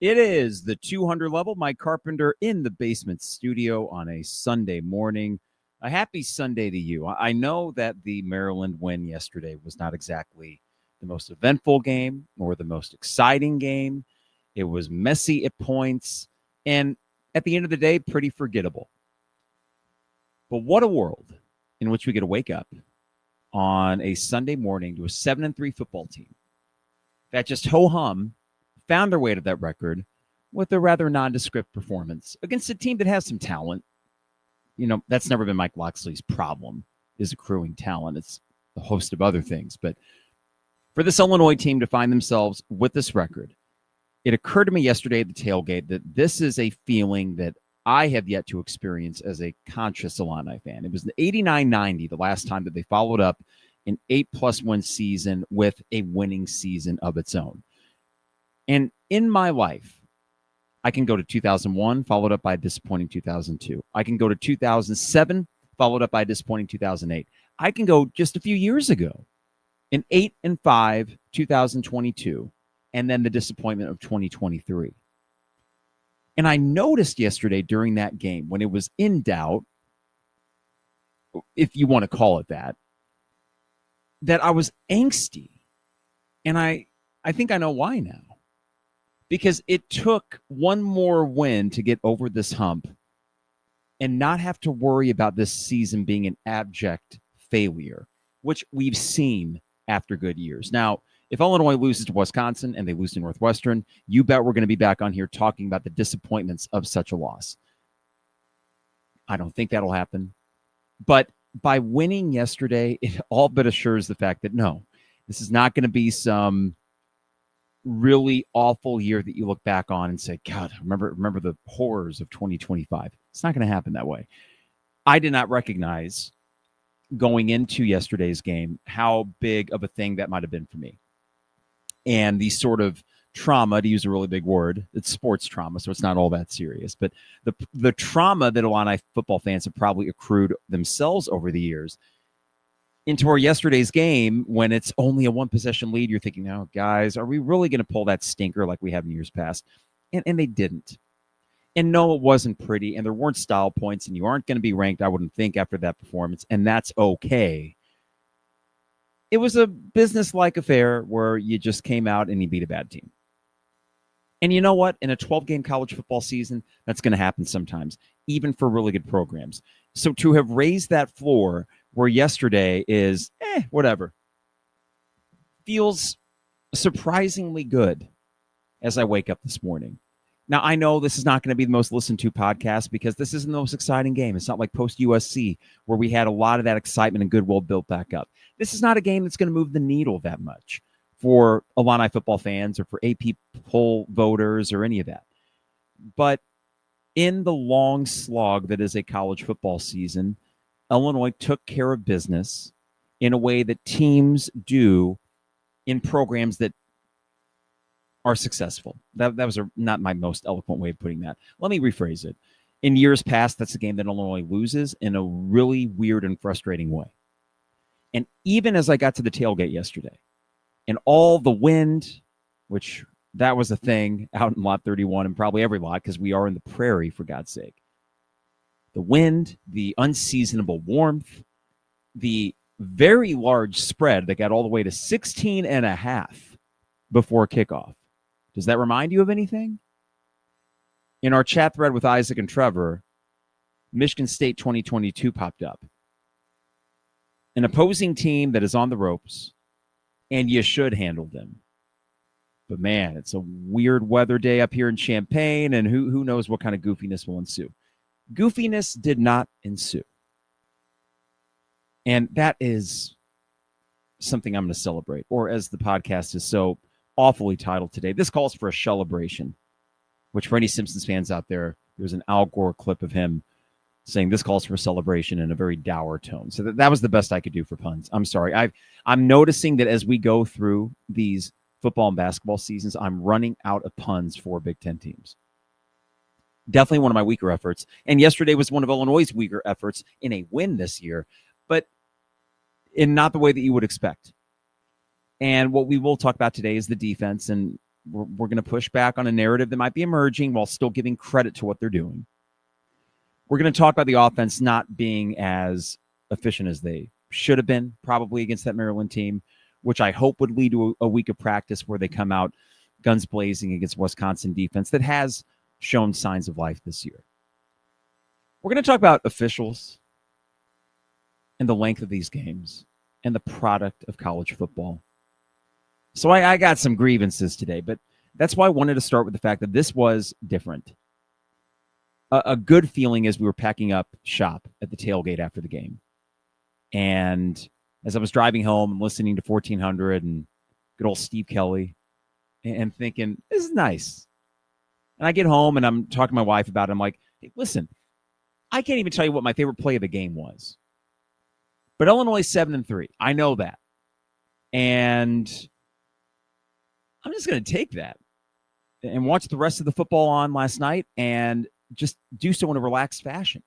It is the 200 level. Mike Carpenter in the basement studio on a Sunday morning. A happy Sunday to you. I know that the Maryland win yesterday was not exactly the most eventful game or the most exciting game. It was messy at points, and at the end of the day, pretty forgettable. But what a world in which we get to wake up on a Sunday morning to a 7-3 football team that just ho-hum found their way to that record with a rather nondescript performance against a team that has some talent. You know, that's never been Mike Locksley's problem, is accruing talent. It's a host of other things. But for this Illinois team to find themselves with this record, it occurred to me yesterday at the tailgate that this is a feeling that I have yet to experience as a conscious Illini fan. It was the 89-90, the last time that they followed up an 8+ win season with a winning season of its own. And in my life, I can go to 2001, followed up by a disappointing 2002. I can go to 2007, followed up by a disappointing 2008. I can go just a few years ago, an 8-5 2022, and then the disappointment of 2023. And I noticed yesterday during that game, when it was in doubt, if you want to call it that I was angsty. And I think I know why now. Because it took one more win to get over this hump and not have to worry about this season being an abject failure, which we've seen after good years. Now, if Illinois loses to Wisconsin and they lose to Northwestern, you bet we're going to be back on here talking about the disappointments of such a loss. I don't think that'll happen. But by winning yesterday, it all but assures the fact that, no, this is not going to be some really awful year that you look back on and say, God, remember the horrors of 2025. It's not going to happen that way. I did not recognize going into yesterday's game how big of a thing that might have been for me. And the sort of trauma, to use a really big word, it's sports trauma, so it's not all that serious. But the trauma that Illini football fans have probably accrued themselves over the years into our yesterday's game, when it's only a one-possession lead, you're thinking, oh, guys, are we really going to pull that stinker like we have in years past? And they didn't. And no, it wasn't pretty, and there weren't style points, and you aren't going to be ranked, I wouldn't think, after that performance, and that's okay. It was a business-like affair where you just came out and you beat a bad team. And you know what? In a 12-game college football season, that's going to happen sometimes, even for really good programs. So to have raised that floor where yesterday is, whatever, feels surprisingly good as I wake up this morning. Now, I know this is not going to be the most listened to podcast because this isn't the most exciting game. It's not like post-USC where we had a lot of that excitement and goodwill built back up. This is not a game that's going to move the needle that much for Illini football fans or for AP poll voters or any of that. But in the long slog that is a college football season, Illinois took care of business in a way that teams do in programs that are successful. That was not my most eloquent way of putting that. Let me rephrase it. In years past, that's a game that Illinois loses in a really weird and frustrating way. And even as I got to the tailgate yesterday, and all the wind, which that was a thing out in Lot 31 and probably every lot because we are in the prairie, for God's sake. The wind, the unseasonable warmth, the very large spread that got all the way to 16.5 before kickoff. Does that remind you of anything? In our chat thread with Isaac and Trevor, Michigan State 2022 popped up. An opposing team that is on the ropes, and you should handle them. But man, it's a weird weather day up here in Champaign, and who knows what kind of goofiness will ensue. Goofiness did not ensue. And that is something I'm going to celebrate, or as the podcast is so awfully titled today, this calls for a Shellebration, which for any Simpsons fans out there, there's an Al Gore clip of him saying this calls for a celebration in a very dour tone. So that was the best I could do for puns. I'm sorry. I'm noticing that as we go through these football and basketball seasons, I'm running out of puns for Big Ten teams. Definitely one of my weaker efforts. And yesterday was one of Illinois' weaker efforts in a win this year, but in not the way that you would expect. And what we will talk about today is the defense. And We're going to push back on a narrative that might be emerging while still giving credit to what they're doing. We're going to talk about the offense not being as efficient as they should have been, probably against that Maryland team, which I hope would lead to a week of practice where they come out guns blazing against Wisconsin defense that has shown signs of life this year. We're going to talk about officials and the length of these games and the product of college football. So I got some grievances today, but that's why I wanted to start with the fact that this was different. A good feeling as we were packing up shop at the tailgate after the game. And as I was driving home and listening to 1400 and good old Steve Kelly and thinking, this is nice. And I get home and I'm talking to my wife about it. I'm like, hey, listen, I can't even tell you what my favorite play of the game was. But Illinois 7-3. I know that. And I'm just going to take that and watch the rest of the football on last night and just do so in a relaxed fashion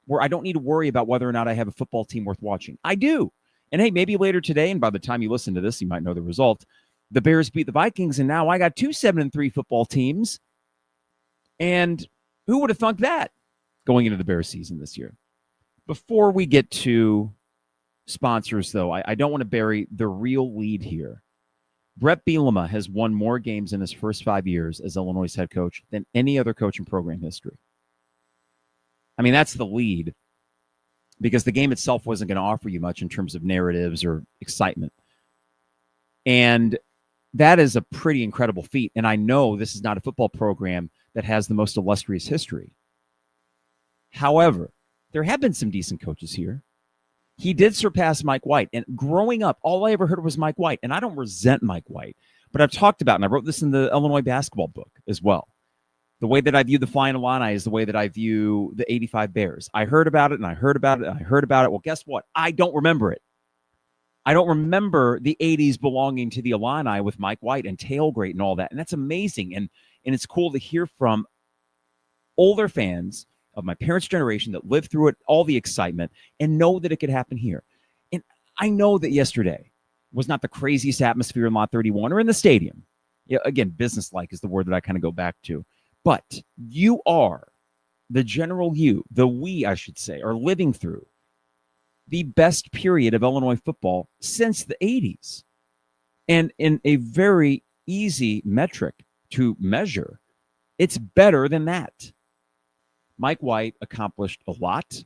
where I don't need to worry about whether or not I have a football team worth watching. I do. And hey, maybe later today, and by the time you listen to this, you might know the result. The Bears beat the Vikings, and now I got 2 7-3 football teams. And who would have thunk that going into the Bears season this year? Before we get to sponsors, though, I don't want to bury the real lead here. Bret Bielema has won more games in his first 5 years as Illinois' head coach than any other coach in program history. I mean, that's the lead because the game itself wasn't going to offer you much in terms of narratives or excitement. And that is a pretty incredible feat. And I know this is not a football program that has the most illustrious history. However, there have been some decent coaches here. He did surpass Mike White. And growing up, all I ever heard was Mike White. And I don't resent Mike White. But I've talked about, and I wrote this in the Illinois basketball book as well. The way that I view the Flying Illini is the way that I view the 85 Bears. I heard about it, and I heard about it, and I heard about it. Well, guess what? I don't remember it. I don't remember the 80s belonging to the Illini with Mike White and Tailgate and all that. And that's amazing. And it's cool to hear from older fans of my parents' generation that lived through it, all the excitement, and know that it could happen here. And I know that yesterday was not the craziest atmosphere in Lot 31 or in the stadium. Yeah, again, business-like is the word that I kind of go back to. But you are, the general you, the we, I should say, are living through the best period of Illinois football since the 80s. And in a very easy metric to measure, it's better than that. Mike White accomplished a lot.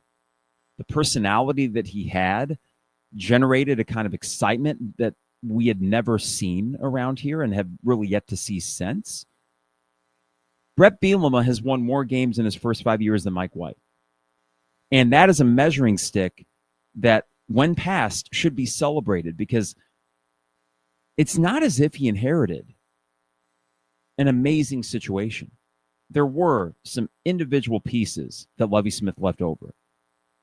The personality that he had generated a kind of excitement that we had never seen around here and have really yet to see since. Bret Bielema has won more games in his first 5 years than Mike White. And that is a measuring stick that, when passed, should be celebrated because it's not as if he inherited an amazing situation. There were some individual pieces that Lovie Smith left over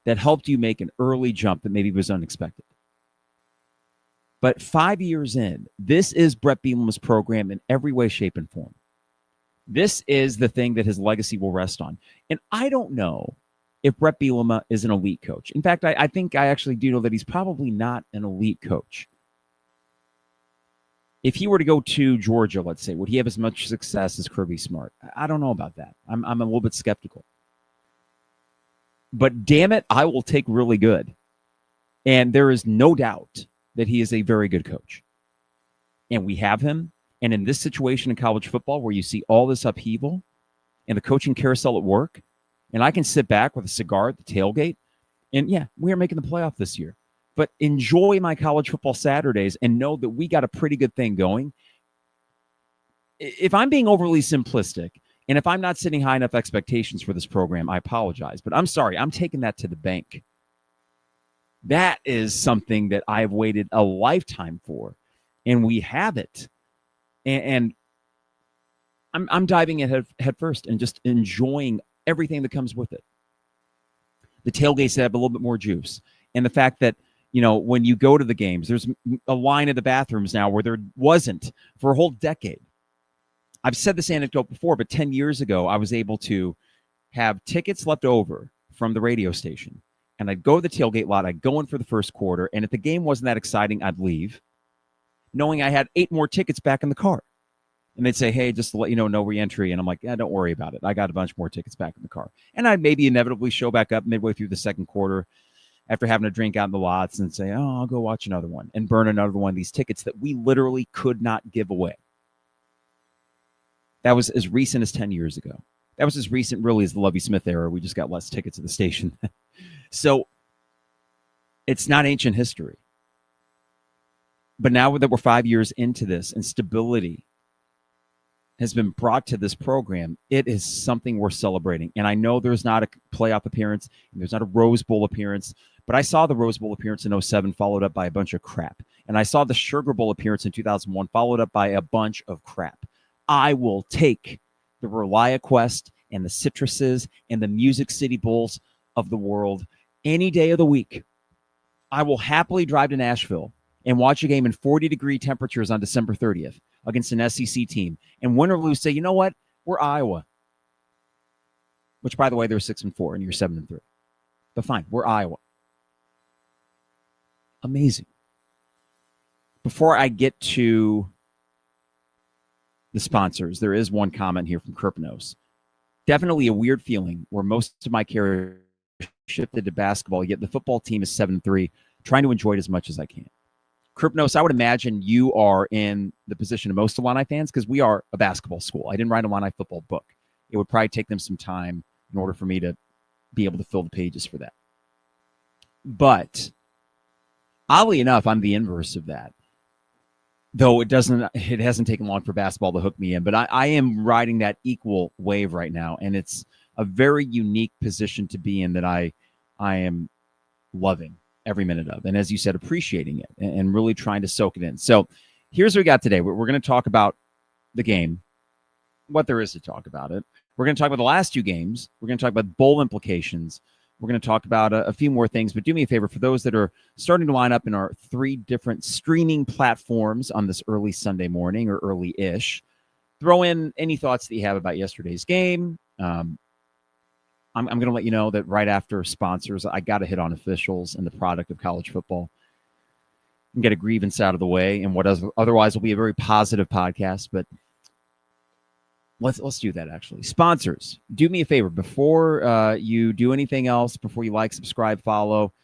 that helped you make an early jump that maybe was unexpected. But 5 years in, this is Bret Bielema's program in every way, shape, and form. This is the thing that his legacy will rest on. And I don't know if Bret Bielema is an elite coach. In fact, I think I actually do know that he's probably not an elite coach. If he were to go to Georgia, let's say, would he have as much success as Kirby Smart? I don't know about that. I'm a little bit skeptical. But damn it, I will take really good. And there is no doubt that he is a very good coach. And we have him. And in this situation in college football where you see all this upheaval and the coaching carousel at work, and I can sit back with a cigar at the tailgate, and yeah, we are making the playoff this year. But enjoy my college football Saturdays and know that we got a pretty good thing going. If I'm being overly simplistic, and if I'm not setting high enough expectations for this program, I apologize. But I'm sorry, I'm taking that to the bank. That is something that I've waited a lifetime for, and we have it. And I'm diving in head first and just enjoying everything that comes with it. The tailgates have a little bit more juice. And the fact that, you know, when you go to the games, there's a line at the bathrooms now where there wasn't for a whole decade. I've said this anecdote before, but 10 years ago, I was able to have tickets left over from the radio station. And I'd go to the tailgate lot. I'd go in for the first quarter. And if the game wasn't that exciting, I'd leave, knowing I had 8 more tickets back in the car. And they'd say, hey, just to let you know, no re-entry. And I'm like, yeah, don't worry about it. I got a bunch more tickets back in the car. And I'd maybe inevitably show back up midway through the second quarter after having a drink out in the lots and say, oh, I'll go watch another one and burn another one of these tickets that we literally could not give away. That was as recent as 10 years ago. That was as recent, really, as the Lovie Smith era. We just got less tickets at the station. So it's not ancient history. But now that we're 5 years into this and stability has been brought to this program, it is something worth celebrating. And I know there's not a playoff appearance, and there's not a Rose Bowl appearance, but I saw the Rose Bowl appearance in 07 followed up by a bunch of crap. And I saw the Sugar Bowl appearance in 2001 followed up by a bunch of crap. I will take the ReliaQuest and the Citruses and the Music City Bowls of the world any day of the week. I will happily drive to Nashville and watch a game in 40-degree temperatures on December 30th against an SEC team, and win or lose, say, you know what? We're Iowa. Which, by the way, they're 6-4, and you're 7-3. But fine, we're Iowa. Amazing. Before I get to the sponsors, there is one comment here from Kirpnos. Definitely a weird feeling where most of my career shifted to basketball, yet the football team is 7-3, trying to enjoy it as much as I can. Kirpnos, I would imagine you are in the position of most Illini fans because we are a basketball school. I didn't write a Illini football book. It would probably take them some time in order for me to be able to fill the pages for that. But oddly enough, I'm the inverse of that. Though it hasn't taken long for basketball to hook me in. But I am riding that equal wave right now, and it's a very unique position to be in that I am loving every minute of. And as you said, appreciating it and really trying to soak it in. So here's what we got today. We're going to talk about the game, what there is to talk about it. We're going to talk about the last two games. We're going to talk about bowl implications. We're going to talk about a few more things, but do me a favor, for those that are starting to line up in our 3 different streaming platforms on this early Sunday morning or early-ish, throw in any thoughts that you have about yesterday's game. I'm going to let you know that right after sponsors, I got to hit on officials and the product of college football and get a grievance out of the way and what otherwise will be a very positive podcast. But let's do that, actually. Sponsors, do me a favor. Before you do anything else, before you like, subscribe, follow,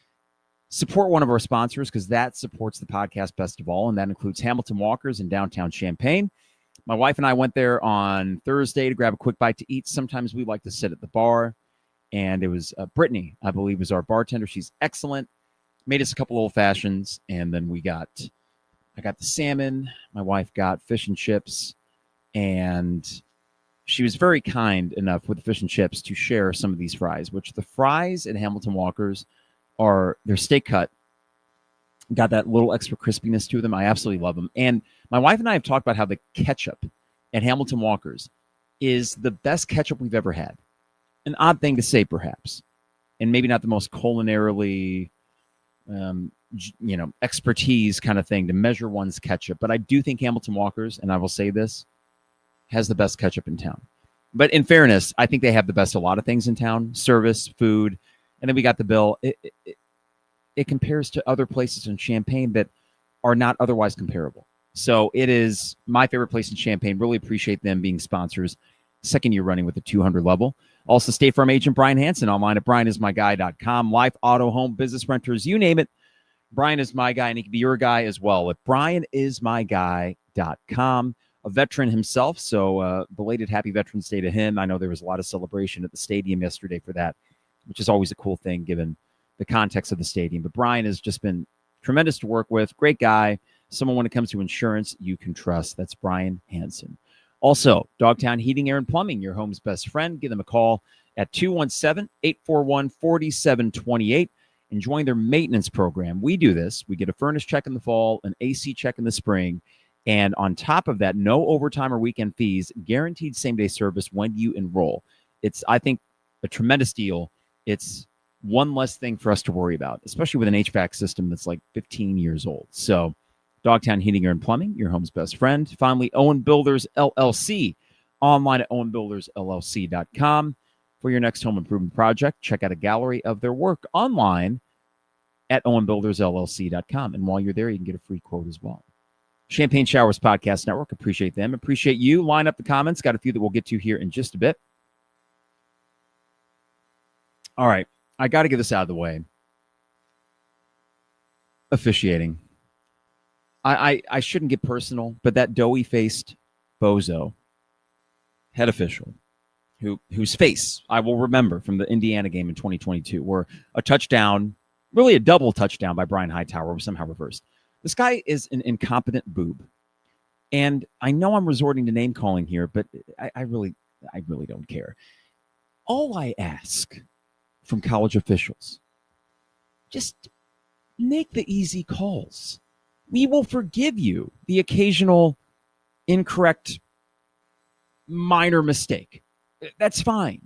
support one of our sponsors because that supports the podcast best of all, and that includes Hamilton Walkers in downtown Champaign. My wife and I went there on Thursday to grab a quick bite to eat. Sometimes we like to sit at the bar. And it was Brittany, I believe, was our bartender. She's excellent. Made us a couple old fashions, and then I got the salmon. My wife got fish and chips, and she was very kind enough with the fish and chips to share some of these fries, which the fries at Hamilton Walkers they're steak cut. Got that little extra crispiness to them. I absolutely love them. And my wife and I have talked about how the ketchup at Hamilton Walkers is the best ketchup we've ever had. An odd thing to say, perhaps, and maybe not the most culinarily, expertise kind of thing to measure one's ketchup. But I do think Hamilton Walkers, and I will say this, has the best ketchup in town. But in fairness, I think they have the best of a lot of things in town: service, food, and then we got the bill. It compares to other places in Champaign that are not otherwise comparable. So it is my favorite place in Champaign. Really appreciate them being sponsors. Second year running with the 200 level. Also, State Farm agent Brian Hansen online at brianismyguy.com. Life, auto, home, business renters, you name it. Brian is my guy, and he can be your guy as well at brianismyguy.com. A veteran himself, so belated happy Veterans Day to him. I know there was a lot of celebration at the stadium yesterday for that, which is always a cool thing given the context of the stadium. But Brian has just been tremendous to work with. Great guy. Someone when it comes to insurance you can trust. That's Brian Hansen. Also, Dogtown Heating, Air, and Plumbing, your home's best friend. Give them a call at 217-841-4728 and join their maintenance program. We do this. We get a furnace check in the fall, an AC check in the spring, and on top of that, no overtime or weekend fees, guaranteed same-day service when you enroll. It's, I think, a tremendous deal. It's one less thing for us to worry about, especially with an HVAC system that's like 15 years old. So, Dogtown Heating, Air, and Plumbing, your home's best friend. Finally, Owen Builders, LLC, online at owenbuildersllc.com. For your next home improvement project, check out a gallery of their work online at owenbuildersllc.com. And while you're there, you can get a free quote as well. Champagne Showers Podcast Network. Appreciate them. Appreciate you. Line up the comments. Got a few that we'll get to here in just a bit. All right. I got to get this out of the way. Officiating. I shouldn't get personal, but that doughy-faced bozo, head official, whose face I will remember from the Indiana game in 2022, where a touchdown, really a double touchdown by Brian Hightower was somehow reversed. This guy is an incompetent boob. And I know I'm resorting to name calling here, but I really don't care. All I ask from college officials, just make the easy calls. We will forgive you the occasional incorrect minor mistake. That's fine.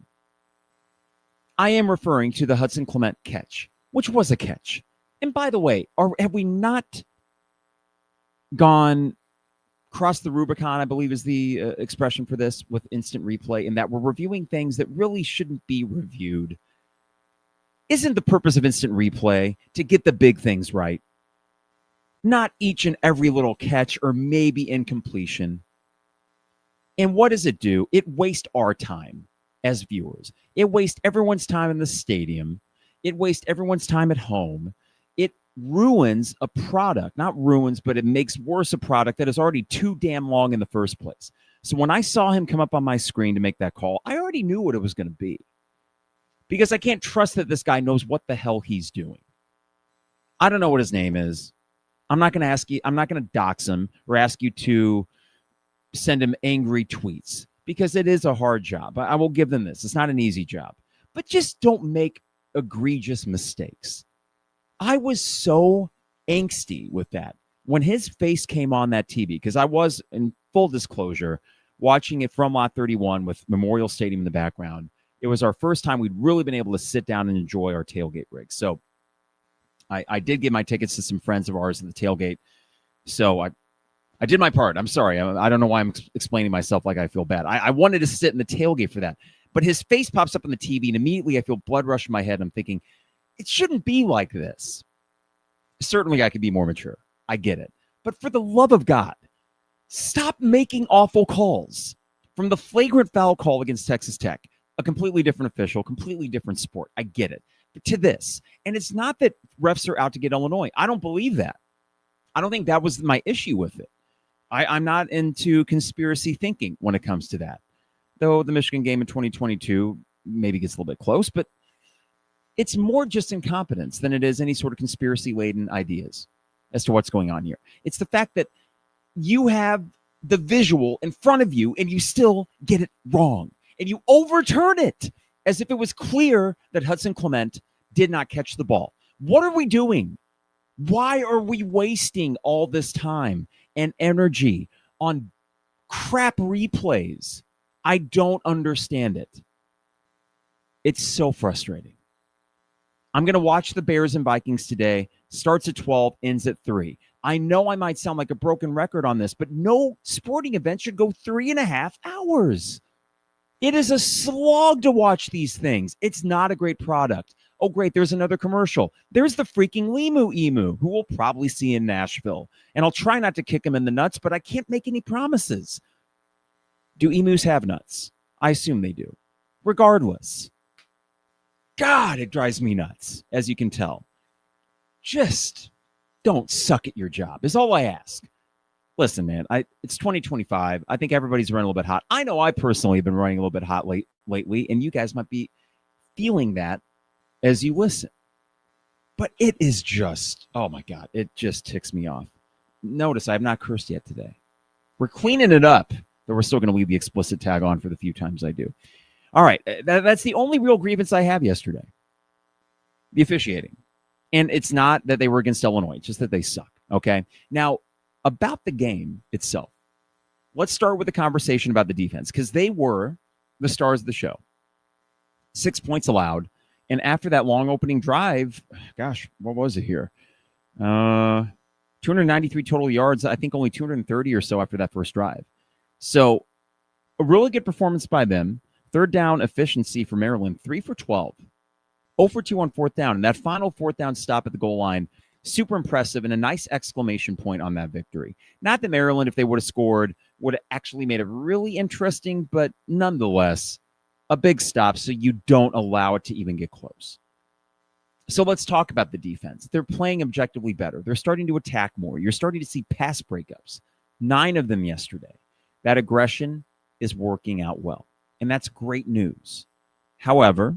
I am referring to the Hudson Clement catch, which was a catch. And by the way, have we not gone across the Rubicon, I believe is the expression for this, with instant replay, in that we're reviewing things that really shouldn't be reviewed? Isn't the purpose of instant replay to get the big things right? Not each and every little catch or maybe incompletion. And what does it do? It wastes our time as viewers. It wastes everyone's time in the stadium. It wastes everyone's time at home. It ruins a product. Not ruins, but it makes worse a product that is already too damn long in the first place. So when I saw him come up on my screen to make that call, I already knew what it was going to be. Because I can't trust that this guy knows what the hell he's doing. I don't know what his name is. I'm not going to ask you. I'm not going to dox him or ask you to send him angry tweets, because it is a hard job. I will give them this. It's not an easy job. But just don't make egregious mistakes. I was so angsty with that when his face came on that TV, because I was, in full disclosure, watching it from Lot 31 with Memorial Stadium in the background. It was our first time we'd really been able to sit down and enjoy our tailgate rig. So I did give my tickets to some friends of ours at the tailgate. So I did my part. I'm sorry. I don't know why I'm explaining myself like I feel bad. I wanted to sit in the tailgate for that. But his face pops up on the TV, and immediately I feel blood rush in my head. I'm thinking, it shouldn't be like this. Certainly I could be more mature. I get it. But for the love of God, stop making awful calls. From the flagrant foul call against Texas Tech, a completely different official, completely different sport. I get it. But to this, and it's not that refs are out to get Illinois. I don't believe that. I don't think that was my issue with it. I'm not into conspiracy thinking when it comes to that. Though the Michigan game in 2022 maybe gets a little bit close, but it's more just incompetence than it is any sort of conspiracy-laden ideas as to what's going on here. It's the fact that you have the visual in front of you and you still get it wrong. And you overturn it as if it was clear that Hudson Clement did not catch the ball. What are we doing? Why are we wasting all this time and energy on crap replays? I don't understand it. It's so frustrating. I'm going to watch the Bears and Vikings today. Starts at 12, ends at 3. I know I might sound like a broken record on this, but no sporting event should go 3.5 hours. It is a slog to watch these things. It's not a great product. Oh, great, there's another commercial. There's the freaking Limu Emu, who we'll probably see in Nashville. And I'll try not to kick him in the nuts, but I can't make any promises. Do emus have nuts? I assume they do. Regardless. God, it drives me nuts, as you can tell. Just don't suck at your job is all I ask. Listen, man, it's 2025. I think everybody's running a little bit hot. I know I personally have been running a little bit hot lately, and you guys might be feeling that as you listen. But it is just, oh my God, it just ticks me off. Notice I have not cursed yet today. We're cleaning it up, though we're still going to leave the explicit tag on for the few times I do. All right, that's the only real grievance I have yesterday. The officiating. And it's not that they were against Illinois, it's just that they suck, okay? Now, about the game itself, let's start with a conversation about the defense, because they were the stars of the show. 6 points allowed. And after that long opening drive, gosh, what was it here? 293 total yards. I think only 230 or so after that first drive. So a really good performance by them. Third down efficiency for Maryland, 3 for 12. 0 for 2 on fourth down. And that final fourth down stop at the goal line Super impressive and a nice exclamation point on that victory. Not that Maryland, if they would have scored, would have actually made it really interesting, but nonetheless, a big stop so you don't allow it to even get close. So let's talk about the defense. They're playing objectively better. They're starting to attack more. You're starting to see pass breakups, 9 of them yesterday. That aggression is working out well, and that's great news. However,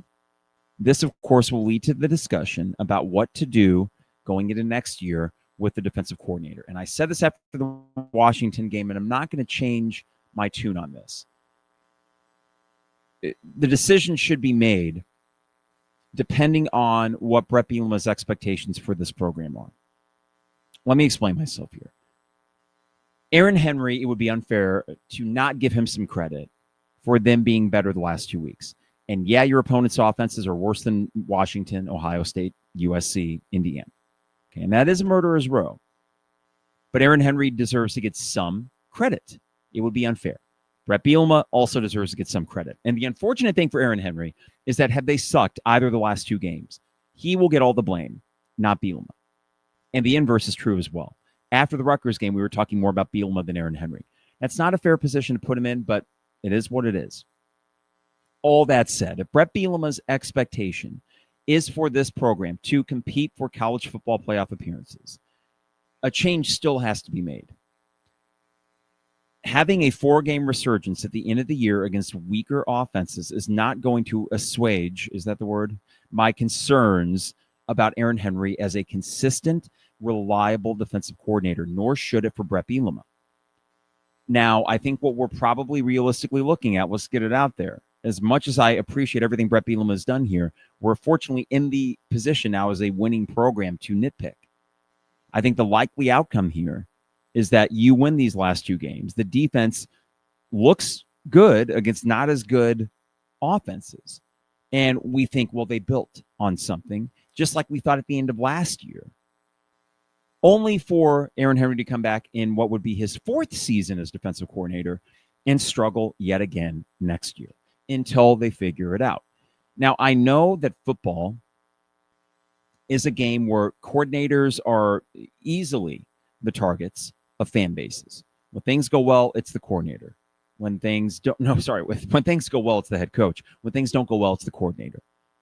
this, of course, will lead to the discussion about what to do going into next year with the defensive coordinator. And I said this after the Washington game, and I'm not going to change my tune on this. The decision should be made depending on what Bret Bielema's expectations for this program are. Let me explain myself here. Aaron Henry, it would be unfair to not give him some credit for them being better the last 2 weeks. And yeah, your opponent's offenses are worse than Washington, Ohio State, USC, Indiana. Okay, and that is a murderer's row. But Aaron Henry deserves to get some credit. It would be unfair. Bret Bielema also deserves to get some credit. And the unfortunate thing for Aaron Henry is that had they sucked either of the last 2 games, he will get all the blame, not Bielema. And the inverse is true as well. After the Rutgers game, we were talking more about Bielema than Aaron Henry. That's not a fair position to put him in, but it is what it is. All that said, if Bret Bielema's expectation is for this program to compete for college football playoff appearances, a change still has to be made. Having a 4-game resurgence at the end of the year against weaker offenses is not going to assuage, is that the word, my concerns about Aaron Henry as a consistent, reliable defensive coordinator, nor should it for Bret Bielema. Now, I think what we're probably realistically looking at, let's get it out there. As much as I appreciate everything Bret Bielema has done here, we're fortunately in the position now as a winning program to nitpick. I think the likely outcome here is that you win these last 2 games. The defense looks good against not as good offenses. And we think, well, they built on something, just like we thought at the end of last year. Only for Aaron Henry to come back in what would be his 4th season as defensive coordinator and struggle yet again next year until they figure it out. Now, I know that football is a game where coordinators are easily the targets of fan bases. When things go well, it's the coordinator. When things don't, when things go well, it's the head coach. When things don't go well, it's the coordinator.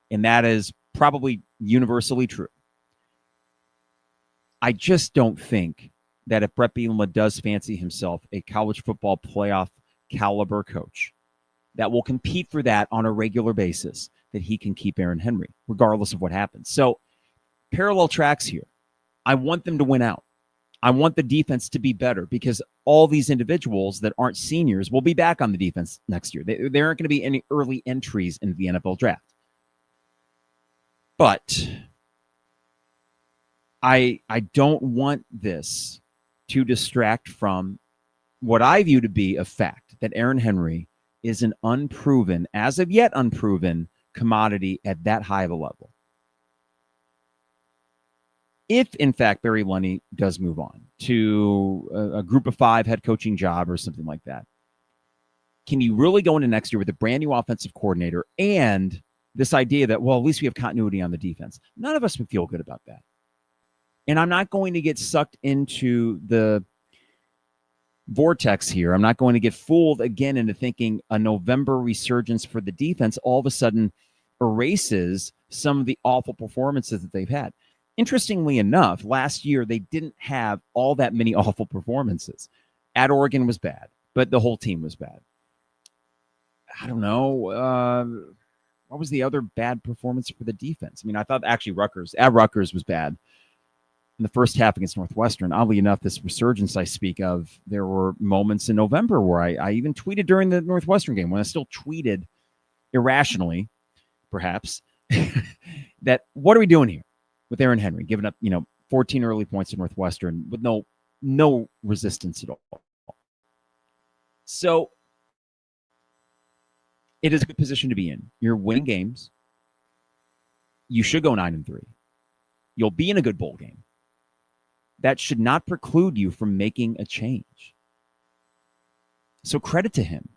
And that is probably universally true. I just don't think that if Bret Bielema does fancy himself a college football playoff caliber coach that will compete for that on a regular basis, that he can keep Aaron Henry, regardless of what happens. So, parallel tracks here. I want them to win out. I want the defense to be better because all these individuals that aren't seniors will be back on the defense next year. There aren't going to be any early entries into the NFL draft. But I don't want this to distract from what I view to be a fact that Aaron Henry is an unproven, as of yet unproven, commodity at that high of a level. If, in fact, Barry Lunny does move on to a group of 5 head coaching job or something like that, can you really go into next year with a brand new offensive coordinator and this idea that, well, at least we have continuity on the defense? None of us would feel good about that. And I'm not going to get sucked into the vortex here. I'm not going to get fooled again into thinking a November resurgence for the defense all of a sudden erases some of the awful performances that they've had. Interestingly enough, last year they didn't have all that many awful performances. At Oregon was bad, but the whole team was bad. I don't know. What was the other bad performance for the defense? I mean, I thought actually Rutgers was bad in the first half against Northwestern. Oddly enough, this resurgence I speak of, there were moments in November where I even tweeted during the Northwestern game, when I still tweeted irrationally, perhaps, that what are we doing here with Aaron Henry, giving up 14 early points to Northwestern with no resistance at all. So it is a good position to be in. You're winning games. You should go 9-3. You'll be in a good bowl game. That should not preclude you from making a change. So credit to him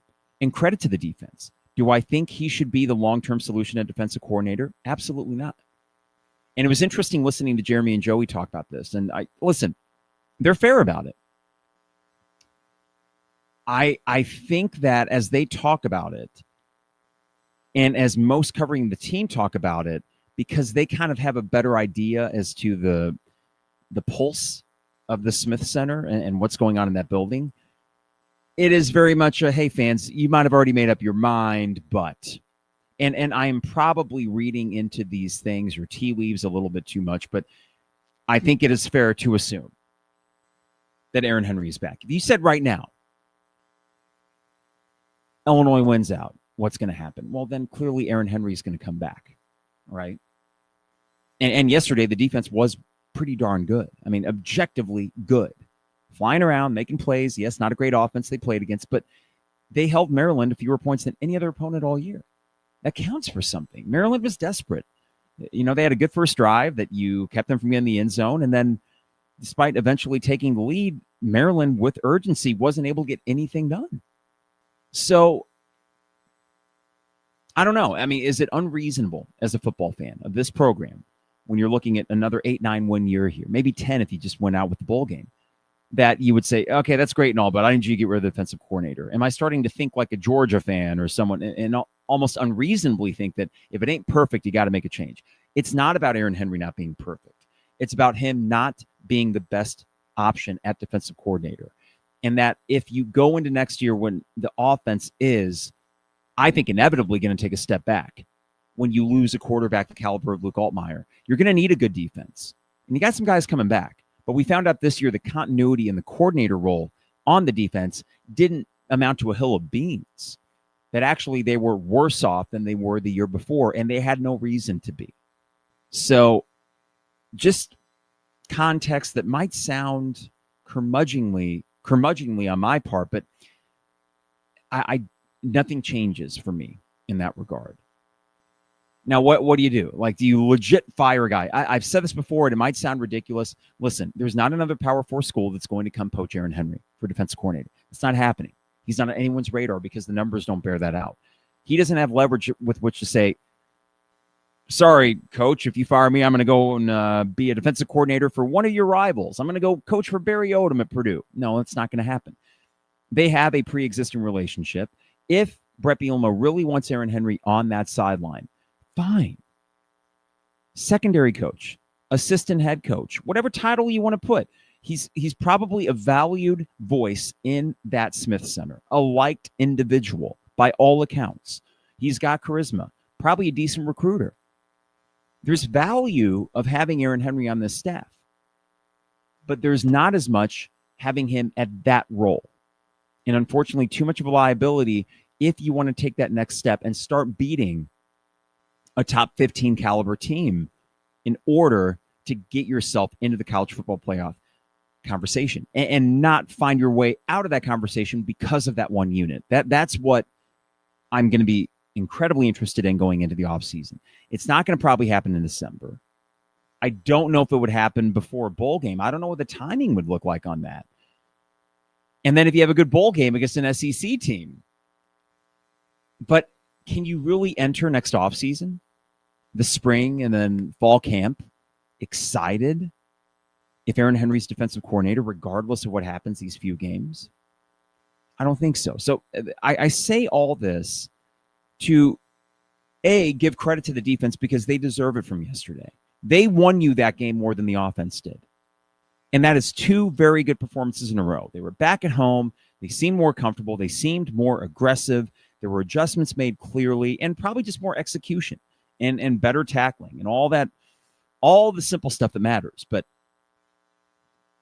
and credit to the defense. Do I think he should be the long-term solution at defensive coordinator? Absolutely not. And it was interesting listening to Jeremy and Joey talk about this. And listen, they're fair about it. I think that as they talk about it, and as most covering the team talk about it, because they kind of have a better idea as to the pulse of the Smith Center and what's going on in that building, it is very much a, hey, fans, you might have already made up your mind, but... And I am probably reading into these things or tea leaves a little bit too much, but I think it is fair to assume that Aaron Henry is back. If you said right now, Illinois wins out, what's going to happen? Well, then clearly Aaron Henry is going to come back, right? And yesterday, the defense was pretty darn good. I mean, objectively good. Flying around, making plays. Yes, not a great offense they played against, but they held Maryland to fewer points than any other opponent all year. That counts for something. Maryland was desperate. You know, they had a good first drive that you kept them from getting in the end zone. And then despite eventually taking the lead, Maryland with urgency wasn't able to get anything done. So I don't know. I mean, is it unreasonable as a football fan of this program when you're looking at another 8-9 win year here, maybe 10 if you just went out with the bowl game, that you would say, okay, that's great and all, but I need you to get rid of the defensive coordinator? Am I starting to think like a Georgia fan or someone and almost unreasonably think that if it ain't perfect, you got to make a change? It's not about Aaron Henry not being perfect. It's about him not being the best option at defensive coordinator. And that if you go into next year when the offense is, I think, inevitably going to take a step back, when you lose a quarterback the caliber of Luke Altmaier, you're going to need a good defense. And you got some guys coming back. But we found out this year the continuity in the coordinator role on the defense didn't amount to a hill of beans, that actually they were worse off than they were the year before, and they had no reason to be. So just context that might sound curmudgeonly on my part, but I nothing changes for me in that regard. Now, what do you do? Like, do you legit fire a guy? I've said this before, and it might sound ridiculous. Listen, there's not another Power 4 school that's going to come poach Aaron Henry for defensive coordinator. It's not happening. He's not on anyone's radar because the numbers don't bear that out. He doesn't have leverage with which to say, sorry, coach, if you fire me, I'm going to go and be a defensive coordinator for one of your rivals. I'm going to go coach for Barry Odom at Purdue. No, it's not going to happen. They have a pre-existing relationship. If Bret Bielema really wants Aaron Henry on that sideline, fine. Secondary coach, assistant head coach, whatever title you want to put. He's probably a valued voice in that Smith Center, a liked individual by all accounts. He's got charisma, probably a decent recruiter. There's value of having Aaron Henry on this staff, but there's not as much having him at that role. And unfortunately, too much of a liability if you want to take that next step and start beating a top 15 caliber team in order to get yourself into the college football playoff conversation and not find your way out of that conversation because of that one unit. That's what I'm going to be incredibly interested in going into the offseason. It's not going to probably happen in December. I don't know if it would happen before a bowl game. I don't know what the timing would look like on that. And then if you have a good bowl game against an SEC team. But can you really enter next offseason, the spring and then fall camp, excited if Aaron Henry's defensive coordinator, regardless of what happens these few games? I don't think so. So I say all this to, A, give credit to the defense because they deserve it from yesterday. They won you that game more than the offense did. And that is two very good performances in a row. They were back at home. They seemed more comfortable. They seemed more aggressive. There were adjustments made clearly and probably just more execution and better tackling and all that, all the simple stuff that matters. But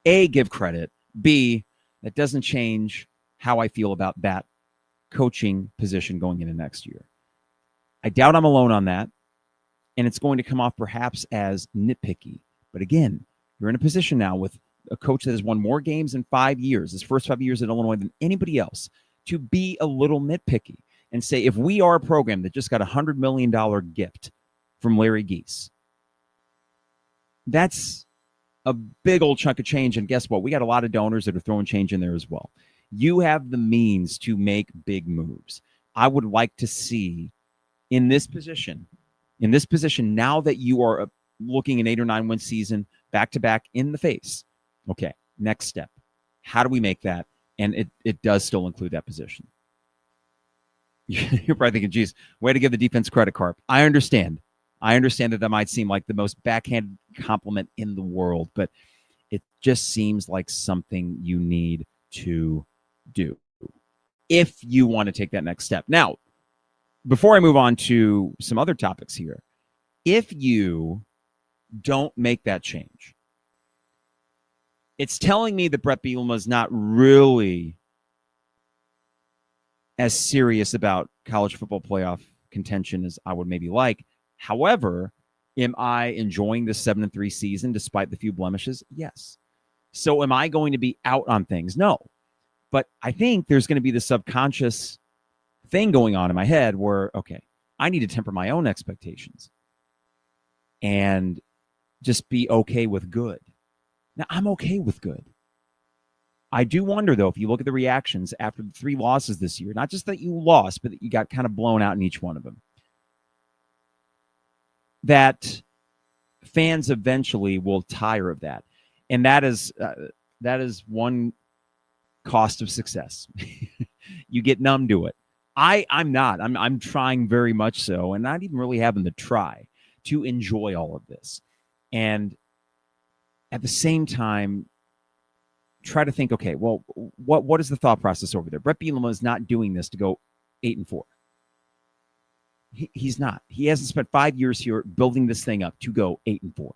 A, give credit. B, that doesn't change how I feel about that coaching position going into next year. I doubt I'm alone on that. And it's going to come off perhaps as nitpicky. But again, you're in a position now with a coach that has won more games in 5 years, his first 5 years at Illinois, than anybody else, to be a little nitpicky and say, if we are a program that just got a $100 million gift from Larry Geese, that's a big old chunk of change. And guess what? We got a lot of donors that are throwing change in there as well. You have the means to make big moves. I would like to see in this position, now that you are looking an 8 or 9 win season back to back in the face. Okay, next step. How do we make that? And it does still include that position. You're probably thinking, geez, way to give the defense credit, Carp. I understand. I understand that might seem like the most backhanded compliment in the world, but it just seems like something you need to do if you want to take that next step. Now, before I move on to some other topics here, if you don't make that change, it's telling me that Bret Bielema is not really as serious about college football playoff contention as I would maybe like. However, am I enjoying this 7-3 season despite the few blemishes? Yes. So am I going to be out on things? No. But I think there's going to be the subconscious thing going on in my head where, okay, I need to temper my own expectations and just be okay with good. Now, I'm okay with good. I do wonder, though, if you look at the reactions after the 3 losses this year, not just that you lost, but that you got kind of blown out in each one of them, that fans eventually will tire of that. And that is one cost of success. You get numb to it. I'm not. I'm trying very much so, and not even really having to try to enjoy all of this. And at the same time, try to think, okay, well, what is the thought process over there? Bret Bielema is not doing this to go 8-4. He's not. He hasn't spent 5 years here building this thing up to go 8-4.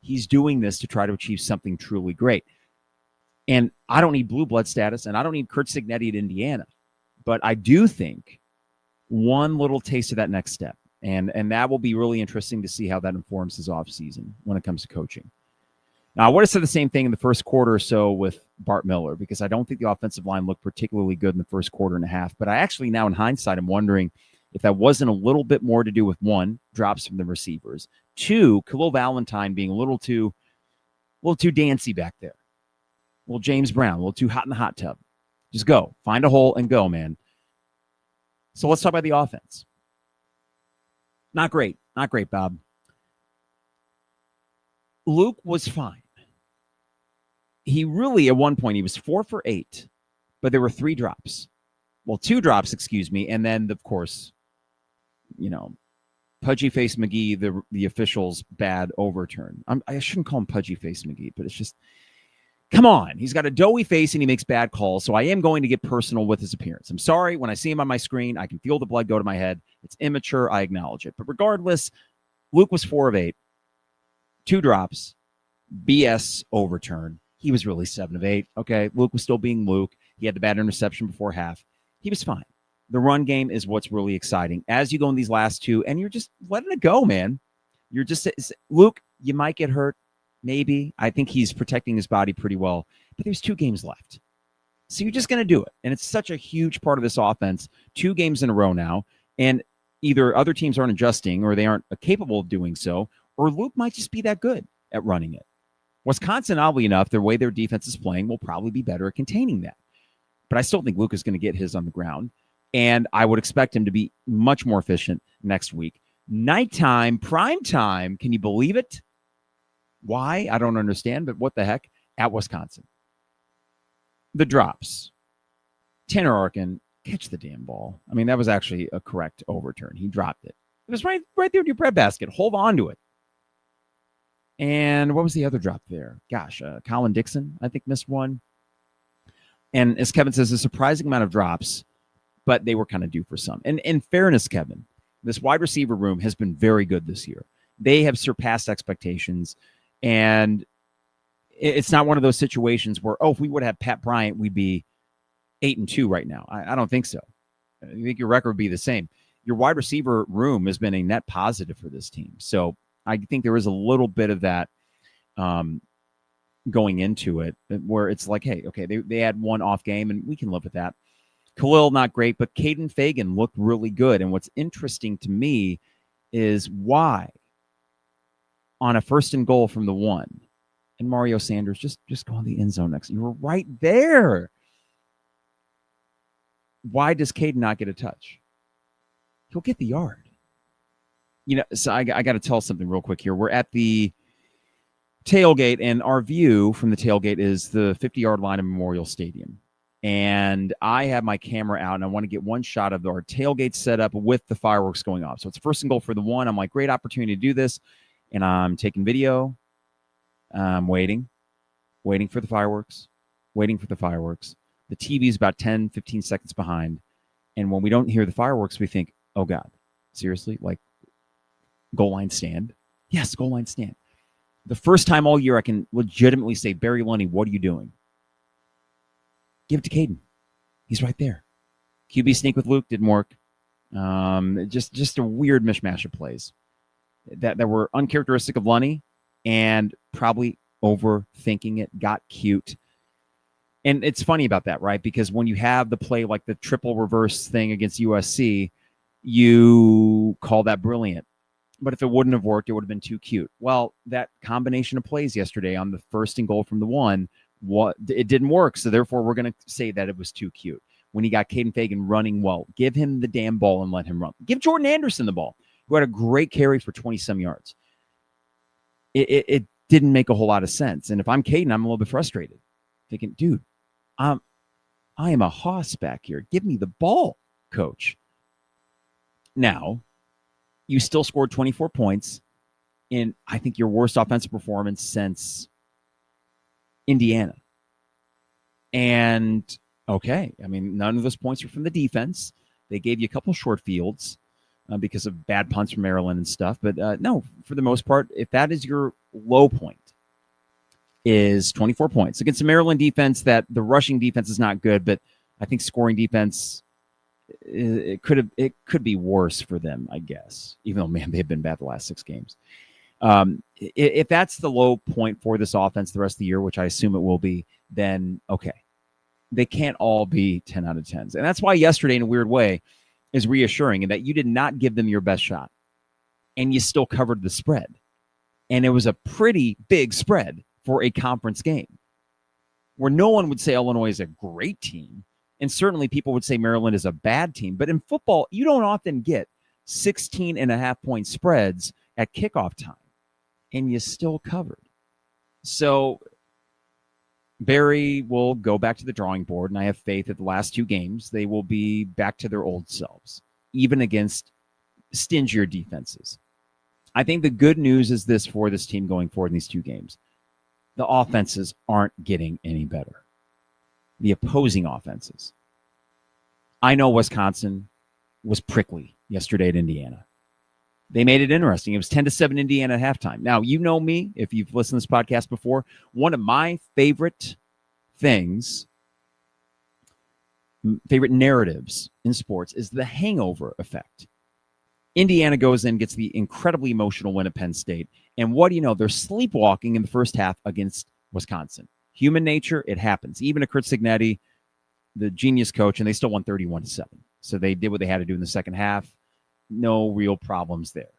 He's doing this to try to achieve something truly great. And I don't need blue blood status, and I don't need Curt Cignetti at Indiana. But I do think one little taste of that next step, and that will be really interesting to see how that informs his offseason when it comes to coaching. Now, I would have said the same thing in the first quarter or so with Bart Miller, because I don't think the offensive line looked particularly good in the first quarter and a half. But I actually now, in hindsight, I'm wondering if that wasn't a little bit more to do with, 1, drops from the receivers, 2, Khalil Valentine being a little too dancy back there. A little James Brown, a little too hot in the hot tub. Just go. Find a hole and go, man. So let's talk about the offense. Not great. Not great, Bob. Luke was fine. He really, at one point, he was 4 for 8, but there were 3 drops. Well, 2 drops, excuse me, and then, of course, Pudgy Face McGee, the official's bad overturn. I shouldn't call him Pudgy Face McGee, but it's just, come on. He's got a doughy face and he makes bad calls, so I am going to get personal with his appearance. I'm sorry. When I see him on my screen, I can feel the blood go to my head. It's immature. I acknowledge it. But regardless, Luke was 4 of 8. 2 drops, BS overturn. He was really 7 of 8. Okay, Luke was still being Luke. He had the bad interception before half. He was fine. The run game is what's really exciting. As you go in these last 2, and you're just letting it go, man. You're just, Luke, you might get hurt. Maybe. I think he's protecting his body pretty well. But there's 2 games left. So you're just going to do it. And it's such a huge part of this offense. 2 games in a row now. And either other teams aren't adjusting or they aren't capable of doing so, or Luke might just be that good at running it. Wisconsin, oddly enough, the way their defense is playing will probably be better at containing that. But I still think Luke is going to get his on the ground. And I would expect him to be much more efficient next week. Nighttime, prime time, can you believe it? Why? I don't understand, but what the heck? At Wisconsin. The drops. Tanner Arkin, catch the damn ball. I mean, that was actually a correct overturn. He dropped it. It was right there in your breadbasket. Hold on to it. And what was the other drop there? Gosh, Colin Dixon, I think, missed one. And as Kevin says, a surprising amount of drops, but they were kind of due for some. And in fairness, Kevin, this wide receiver room has been very good this year. They have surpassed expectations. And it's not one of those situations where, if we would have Pat Bryant, we'd be 8-2 right now. I don't think so. I think your record would be the same. Your wide receiver room has been a net positive for this team. So I think there is a little bit of that going into it where it's like, hey, okay, they had one off game and we can live with that. Khalil, not great, but Caden Fagan looked really good. And what's interesting to me is why on a 1st and goal from the 1 and Mario Sanders just go in the end zone next. You were right there. Why does Caden not get a touch? He'll get the yard. So I got to tell something real quick here. We're at the tailgate, and our view from the tailgate is the 50-yard line of Memorial Stadium. And I have my camera out, and I want to get one shot of our tailgate set up with the fireworks going off. So it's first and goal for the one. I'm like, great opportunity to do this. And I'm taking video. I'm waiting for the fireworks, The TV is about 10, 15 seconds behind. And when we don't hear the fireworks, we think, oh, God, seriously? Like, goal line stand? Yes, goal line stand. The first time all year I can legitimately say, Barry Lunny, what are you doing? Give it to Caden. He's right there. QB sneak with Luke didn't work. Just a weird mishmash of plays that were uncharacteristic of Lunny and probably overthinking it, got cute. And it's funny about that, right? Because when you have the play like the triple reverse thing against USC, you call that brilliant. But if it wouldn't have worked, it would have been too cute. Well, that combination of plays yesterday on the first and goal from the one, it didn't work. So therefore, we're going to say that it was too cute. When he got Caden Fagan running well, give him the damn ball and let him run. Give Jordan Anderson the ball, who had a great carry for 20-some yards. It didn't make a whole lot of sense. And if I'm Caden, I'm a little bit frustrated. Thinking, dude, I am a hoss back here. Give me the ball, coach. Now, you still scored 24 points in, I think, your worst offensive performance since Indiana. And, okay, I mean, none of those points were from the defense. They gave you a couple short fields because of bad punts from Maryland and stuff. But, no, for the most part, if that is your low point, is 24 points against a Maryland defense that the rushing defense is not good, but I think scoring defense, it could be worse for them, I guess, even though, man, they've been bad the last 6 games. If that's the low point for this offense the rest of the year, which I assume it will be, then okay. They can't all be 10 out of 10s. And that's why yesterday, in a weird way, is reassuring in that you did not give them your best shot, and you still covered the spread. And it was a pretty big spread for a conference game where no one would say Illinois is a great team. And certainly people would say Maryland is a bad team. But in football, you don't often get 16.5-point spreads at kickoff time, and you still covered. So Barry will go back to the drawing board, and I have faith that the last 2 games, they will be back to their old selves, even against stingier defenses. I think the good news is this for this team going forward in these 2 games. The offenses aren't getting any better. The opposing offenses. I know Wisconsin was prickly yesterday at Indiana. They made it interesting. It was 10-7 Indiana at halftime. Now, you know me, if you've listened to this podcast before, one of my favorite narratives in sports is the hangover effect. Indiana goes in, gets the incredibly emotional win at Penn State. And what do you know? They're sleepwalking in the first half against Wisconsin. Human nature, it happens. Even a Kurt Cignetti, the genius coach, and they still won 31-7. So they did what they had to do in the second half. No real problems there.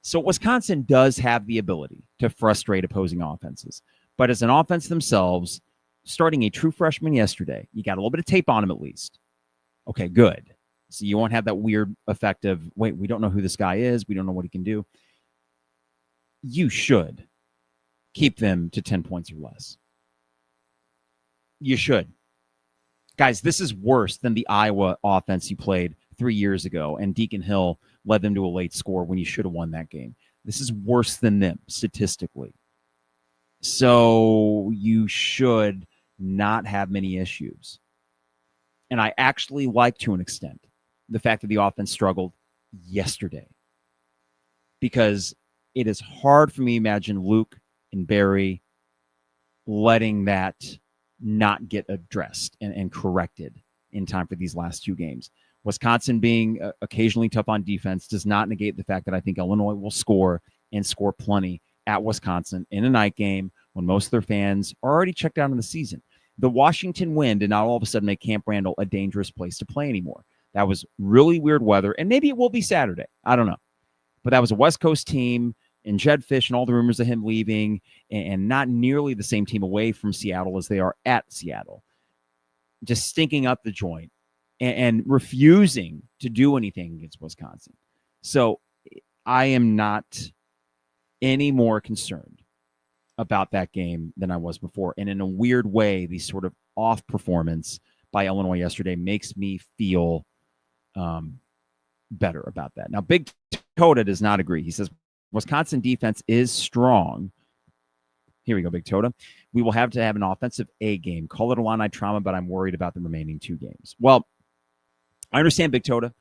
So Wisconsin does have the ability to frustrate opposing offenses. But as an offense themselves, starting a true freshman yesterday, you got a little bit of tape on him at least. Okay, good. So you won't have that weird effect of, wait, we don't know who this guy is. We don't know what he can do. You should keep them to 10 points or less. You should. Guys, this is worse than the Iowa offense you played 3 years ago, and Deacon Hill led them to a late score when you should have won that game. This is worse than them statistically. So you should not have many issues. And I actually like, to an extent, the fact that the offense struggled yesterday, because it is hard for me to imagine Luke and Barry letting that not get addressed and corrected in time for these last 2 games. Wisconsin being occasionally tough on defense does not negate the fact that I think Illinois will score, and score plenty, at Wisconsin in a night game when most of their fans are already checked out in the season. The Washington win did not all of a sudden make Camp Randall a dangerous place to play anymore. That was really weird weather, and maybe it will be Saturday. I don't know. But that was a West Coast team, and Jed Fish and all the rumors of him leaving, and not nearly the same team away from Seattle as they are at Seattle. Just stinking up the joint and refusing to do anything against Wisconsin. So I am not any more concerned about that game than I was before. And in a weird way, the sort of off performance by Illinois yesterday makes me feel better about that. Now, Big Toda does not agree. He says Wisconsin defense is strong. Here we go, Big Toda. We will have to have an offensive A game. Call it Illini trauma, but I'm worried about the remaining 2 games. Well, I understand, Big Toda.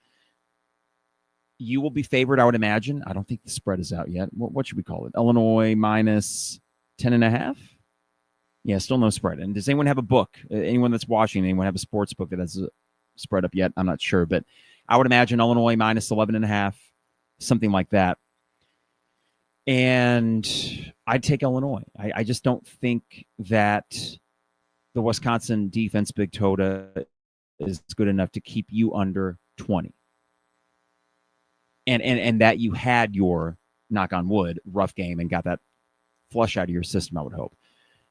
You will be favored, I would imagine. I don't think the spread is out yet. What should we call it? Illinois minus 10.5? Yeah, still no spread. And does anyone have a book? Anyone that's watching, anyone have a sports book that has a spread up yet? I'm not sure, but I would imagine Illinois minus 11.5, something like that. And I'd take Illinois. I just don't think that the Wisconsin defense, Big Toda, is good enough to keep you under 20. And that you had your, knock on wood, rough game and got that flush out of your system, I would hope.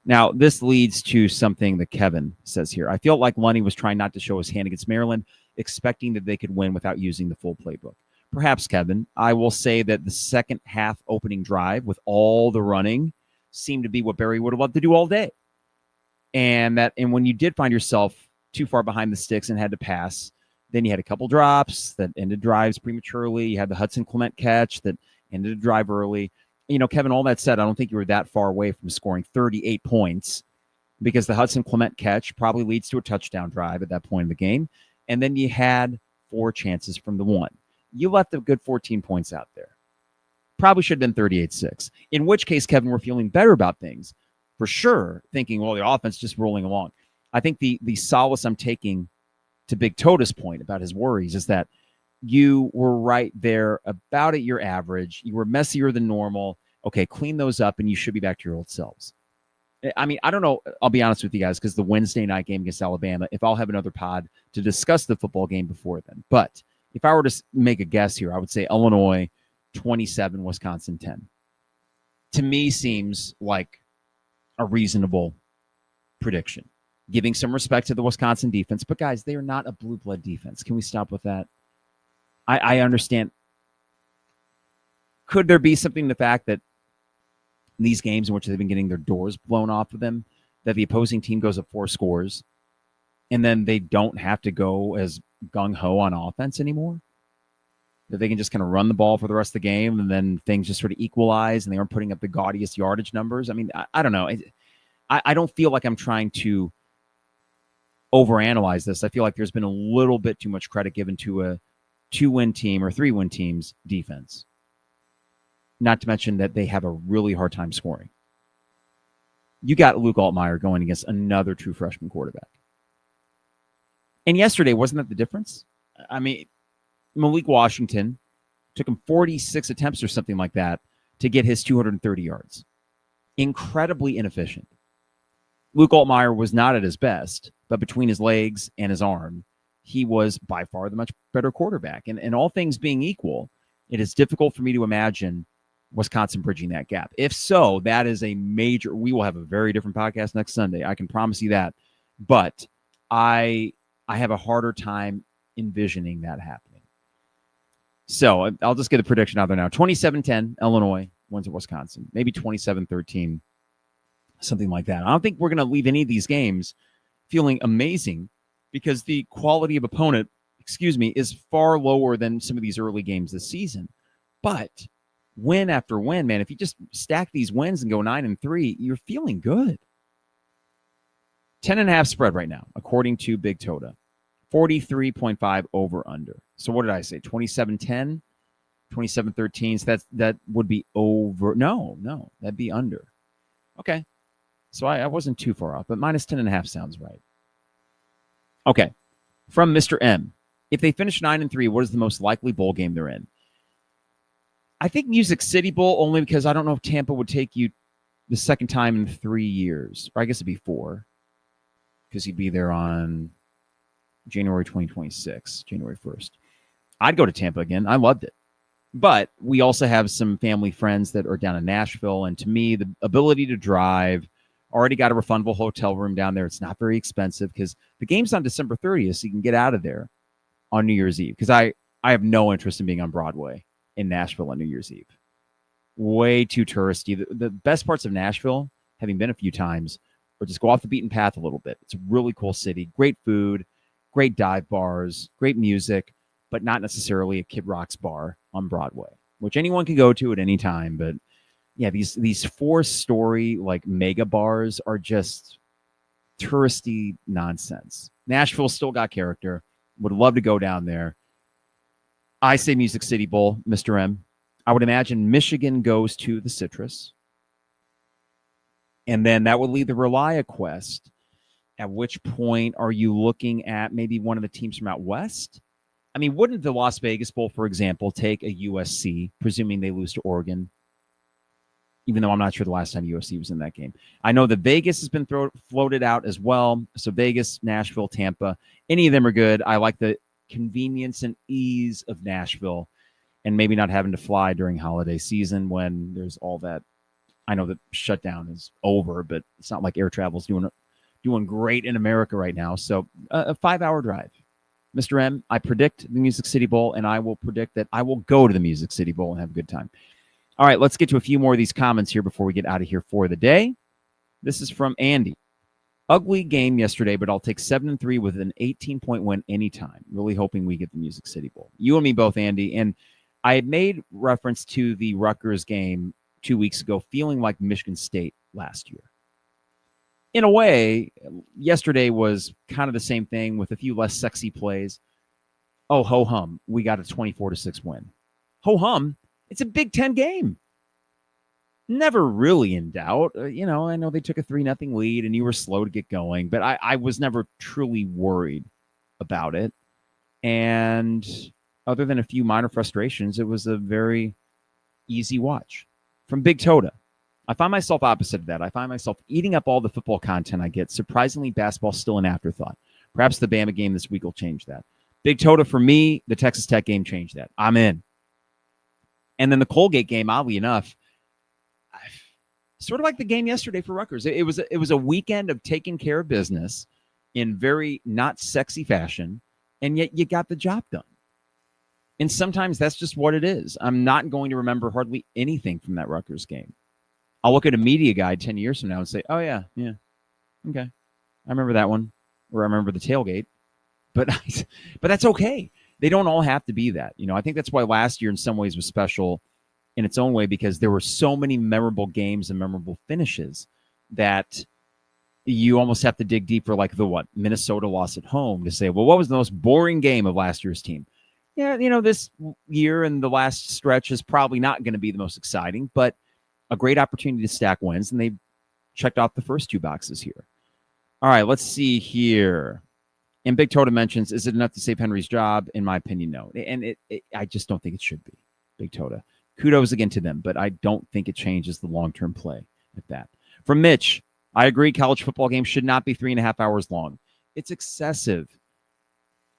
Now, this leads to something that Kevin says here. I feel like Lunny was trying not to show his hand against Maryland, expecting that they could win without using the full playbook. Perhaps, Kevin. I will say that the second half opening drive with all the running seemed to be what Barry would have loved to do all day. And when you did find yourself too far behind the sticks and had to pass, then you had a couple drops that ended drives prematurely. You had the Hudson Clement catch that ended a drive early. You know, Kevin, all that said, I don't think you were that far away from scoring 38 points because the Hudson Clement catch probably leads to a touchdown drive at that point in the game. And then you had 4 chances from the 1. You left a good 14 points out there. Probably should have been 38-6. In which case, Kevin, we're feeling better about things. For sure, thinking, well, the offense just rolling along. I think the solace I'm taking to Big Toda's point about his worries is that you were right there about at your average. You were messier than normal. Okay, clean those up, and you should be back to your old selves. I mean, I don't know. I'll be honest with you guys, because the Wednesday night game against Alabama, if I'll have another pod to discuss the football game before then. But if I were to make a guess here, I would say Illinois 27, Wisconsin 10. To me, seems like a reasonable prediction, giving some respect to the Wisconsin defense. But, guys, they are not a blue blood defense. Can we stop with that? I understand. Could there be something in the fact that these games in which they've been getting their doors blown off of them, that the opposing team goes up 4 scores, and then they don't have to go as gung-ho on offense anymore? That they can just kind of run the ball for the rest of the game, and then things just sort of equalize, and they aren't putting up the gaudiest yardage numbers? I mean, I don't know. I don't feel like I'm trying to overanalyze this. I feel like there's been a little bit too much credit given to a 2-win team or 3-win team's defense. Not to mention that they have a really hard time scoring. You got Luke Altmaier going against another true freshman quarterback. And yesterday, wasn't that the difference? I mean, Malik Washington took him 46 attempts or something like that to get his 230 yards. Incredibly inefficient. Luke Altmaier was not at his best, but between his legs and his arm, he was by far the much better quarterback. And all things being equal, it is difficult for me to imagine Wisconsin bridging that gap. If so, that is a major. We will have a very different podcast next Sunday. I can promise you that. But I have a harder time envisioning that happening. So I'll just get a prediction out there now. 27-10, Illinois wins at Wisconsin. Maybe 27-13, something like that. I don't think we're going to leave any of these games feeling amazing because the quality of opponent, is far lower than some of these early games this season. But win after win, man, if you just stack these wins and go 9-3, you're feeling good. 10.5 spread right now, according to Big Toda. 43.5 over under. So what did I say? 27-10, 27-13. So that would be over. No, that'd be under. Okay. So I wasn't too far off, but minus 10.5 sounds right. Okay. From Mr. M. If they finish 9-3, what is the most likely bowl game they're in? I think Music City Bowl, only because I don't know if Tampa would take you the second time in 3 years. Or I guess it'd be 4. Because you'd be there on January 2026, January 1st. I'd go to Tampa again. I loved it. But we also have some family friends that are down in Nashville. And to me, the ability to drive, already got a refundable hotel room down there. It's not very expensive because the game's on December 30th, so you can get out of there on New Year's Eve. Because I have no interest in being on Broadway in Nashville on New Year's Eve. Way too touristy. The best parts of Nashville, having been a few times, are just go off the beaten path a little bit. It's a really cool city. Great food, great dive bars, great music, but not necessarily a Kid Rock's bar on Broadway, which anyone can go to at any time. But yeah, these 4-story like mega bars are just touristy nonsense. Nashville still got character. Would love to go down there. I say Music City Bowl, Mr. M. I would imagine Michigan goes to the Citrus. And then that would leave the Relia Quest. At which point are you looking at maybe one of the teams from out west? I mean, wouldn't the Las Vegas Bowl, for example, take a USC, presuming they lose to Oregon? Even though I'm not sure the last time USC was in that game. I know that Vegas has been floated out as well. So Vegas, Nashville, Tampa, any of them are good. I like the convenience and ease of Nashville and maybe not having to fly during holiday season when there's all that. I know that shutdown is over, but it's not like air travel is doing great in America right now. So a 5-hour drive. Mr. M, I predict the Music City Bowl, and I will predict that I will go to the Music City Bowl and have a good time. All right, let's get to a few more of these comments here before we get out of here for the day. This is from Andy. Ugly game yesterday, but I'll take 7-3 with an 18-point win anytime. Really hoping we get the Music City Bowl. You and me both, Andy. And I had made reference to the Rutgers game 2 weeks ago, feeling like Michigan State last year. In a way, yesterday was kind of the same thing with a few less sexy plays. Oh, ho-hum, we got a 24-6 win. Ho-hum, it's a Big Ten game. Never really in doubt. I know they took a 3-0 lead and you were slow to get going, but I was never truly worried about it. And other than a few minor frustrations, it was a very easy watch. From Big Tota, I find myself opposite of that. I find myself eating up all the football content I get. Surprisingly, basketball's still an afterthought. Perhaps the Bama game this week will change that. Big Tota, for me, the Texas Tech game changed that. I'm in. And then the Colgate game, oddly enough, sort of like the game yesterday for Rutgers. It was a weekend of taking care of business in very not sexy fashion, and yet you got the job done. And sometimes that's just what it is. I'm not going to remember hardly anything from that Rutgers game. I'll look at a media guide 10 years from now and say, oh, yeah, okay. I remember that one, or I remember the tailgate. But that's okay. They don't all have to be that. I think that's why last year in some ways was special in its own way, because there were so many memorable games and memorable finishes that you almost have to dig deeper, like the Minnesota loss at home, to say, well, what was the most boring game of last year's team? Yeah, this year and the last stretch is probably not going to be the most exciting, but a great opportunity to stack wins, and they checked off the first 2 boxes here. All right, let's see here. And Big Tota mentions, is it enough to save Henry's job? In my opinion, no. And I just don't think it should be, Big Tota. Kudos again to them, but I don't think it changes the long-term play at that. From Mitch, I agree college football games should not be 3.5 hours long. It's excessive.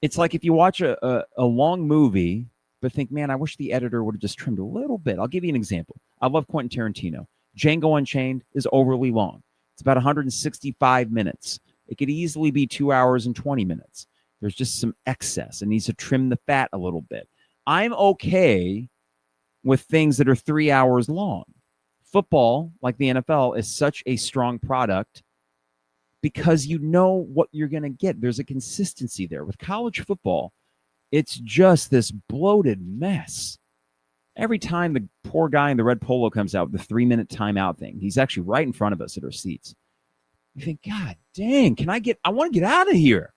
It's like if you watch a long movie, but think, man, I wish the editor would have just trimmed a little bit. I'll give you an example. I love Quentin Tarantino. Django Unchained is overly long. It's about 165 minutes. It could easily be 2 hours and 20 minutes. There's just some excess. It needs to trim the fat a little bit. I'm okay with things that are 3 hours long. Football, like the NFL, is such a strong product because you know what you're going to get. There's a consistency there. With college football, it's just this bloated mess. Every time the poor guy in the red polo comes out with the 3-minute timeout thing, he's actually right in front of us at our seats. You think, God dang, I want to get out of here.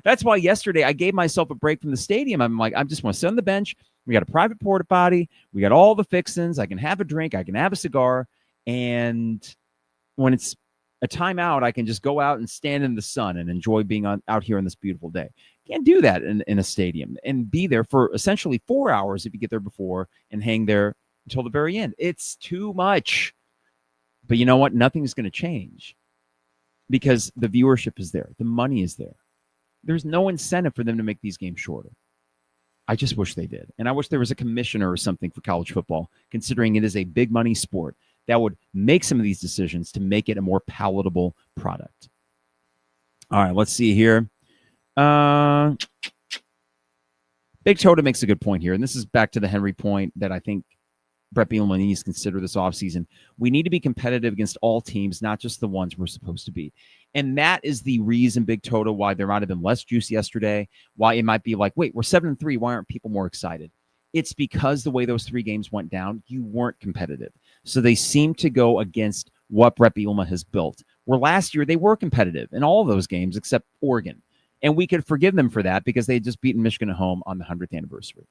That's why yesterday I gave myself a break from the stadium. I'm like, I just want to sit on the bench. We got a private porta potty. We got all the fixins. I can have a drink. I can have a cigar. And when it's a timeout, I can just go out and stand in the sun and enjoy being out here on this beautiful day. Can't do that in a stadium and be there for essentially 4 hours if you get there before and hang there until the very end. It's too much. But you know what? Nothing's going to change because the viewership is there. The money is there. There's no incentive for them to make these games shorter. I just wish they did. And I wish there was a commissioner or something for college football, considering it is a big money sport, that would make some of these decisions to make it a more palatable product. All right, let's see here. Big Toto makes a good point here, and this is back to the Henry point that I think Bret Bielema needs to consider this offseason. We need to be competitive against all teams, not just the ones we're supposed to be. And that is the reason, Big Toto, why there might have been less juice yesterday, why it might be like, wait, we're 7-3. Why aren't people more excited? It's because the way those 3 games went down, you weren't competitive. So they seem to go against what Bret Bielema has built. Where last year they were competitive in all of those games except Oregon. And we could forgive them for that because they had just beaten Michigan at home on the 100th anniversary.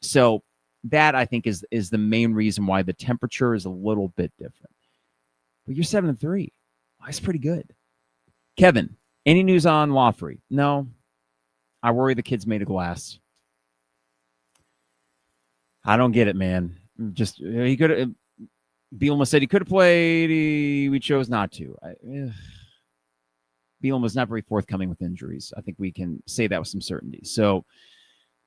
So that, I think, is the main reason why the temperature is a little bit different. But you're 7-3. That's pretty good. Kevin, any news on Lawfrey? No. I worry the kid's made of glass. I don't get it, man. Just he could have. Bielema said he could have played. We chose not to. Bielema was not very forthcoming with injuries. I think we can say that with some certainty. So,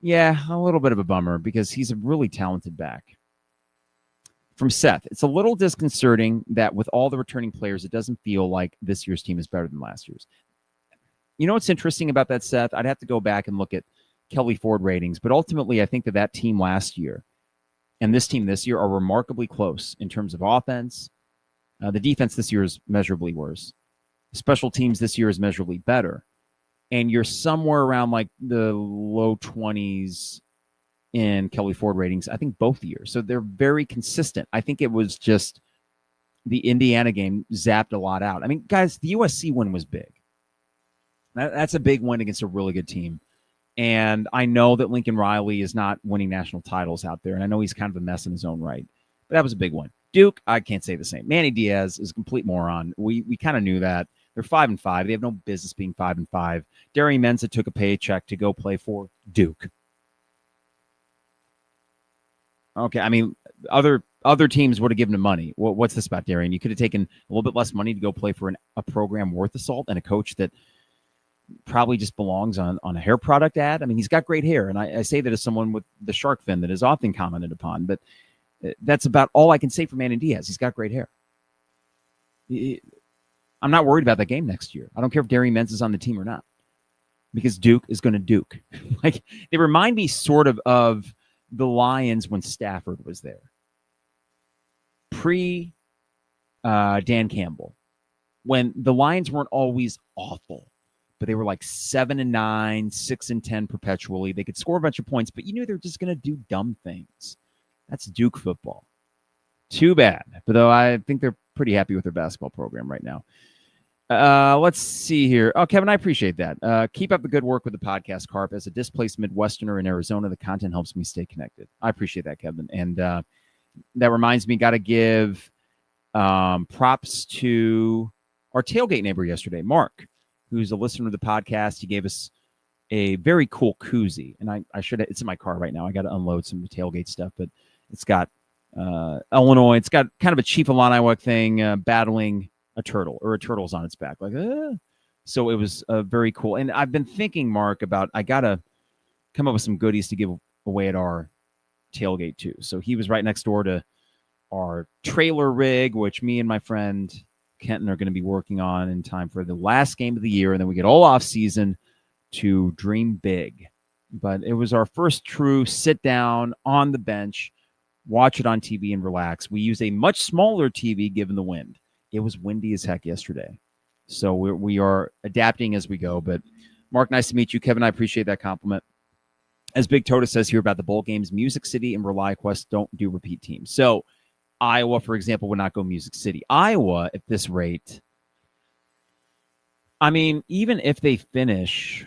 yeah, a little bit of a bummer because he's a really talented back. From Seth, it's a little disconcerting that with all the returning players, it doesn't feel like this year's team is better than last year's. You know what's interesting about that, Seth? I'd have to go back and look at Kelly Ford ratings, but ultimately I think that team last year and this team this year are remarkably close in terms of offense. The defense this year is measurably worse. Special teams this year is measurably better. And you're somewhere around like the low 20s in Kelly Ford ratings, I think both years. So they're very consistent. I think it was just the Indiana game zapped a lot out. I mean, guys, the USC win was big. That's a big win against a really good team. And I know that Lincoln Riley is not winning national titles out there, and I know he's kind of a mess in his own right. But that was a big one. Duke, I can't say the same. Manny Diaz is a complete moron. We kind of knew that. They're 5-5. They have no business being 5-5. Darian Menza took a paycheck to go play for Duke. Okay, I mean, other teams would have given him money. What's this about, Darian? You could have taken a little bit less money to go play for a program worth of salt and a coach that probably just belongs on a hair product ad. I mean, he's got great hair, and I say that as someone with the shark fin that is often commented upon, but that's about all I can say for Manny Diaz. He's got great hair. I'm not worried about that game next year. I don't care if Darian Menz is on the team or not, because Duke is going to Duke. Like, they remind me sort of the Lions when Stafford was there. Pre Dan Campbell, when the Lions weren't always awful, but they were like 7-9, 6-10 perpetually. They could score a bunch of points, but you knew they were just going to do dumb things. That's Duke football. Too bad. But though I think they're pretty happy with their basketball program right now. Let's see here. Oh, Kevin, I appreciate that. Keep up the good work with the podcast, Carp. As a displaced Midwesterner in Arizona, the content helps me stay connected. I appreciate that, Kevin. And that reminds me, got to give props to our tailgate neighbor yesterday, Mark, who's a listener to the podcast. He gave us a very cool koozie. And I should have, it's in my car right now. I got to unload some tailgate stuff, but it's got Illinois. It's got kind of a Chief Illini thing battling a turtle, or a turtle's on its back. So it was very cool. And I've been thinking, Mark, about I got to come up with some goodies to give away at our tailgate too. So he was right next door to our trailer rig, which me and my friend Kenton are going to be working on in time for the last game of the year. And then we get all off season to dream big. But it was our first true sit down on the bench, watch it on TV and relax. We use a much smaller TV given the wind. It was windy as heck yesterday. So we are adapting as we go. But Mark, nice to meet you. Kevin, I appreciate that compliment. As Big Toto says here about the bowl games, Music City and ReliaQuest don't do repeat teams. So Iowa, for example, would not go Music City. Iowa, at this rate, I mean, even if they finish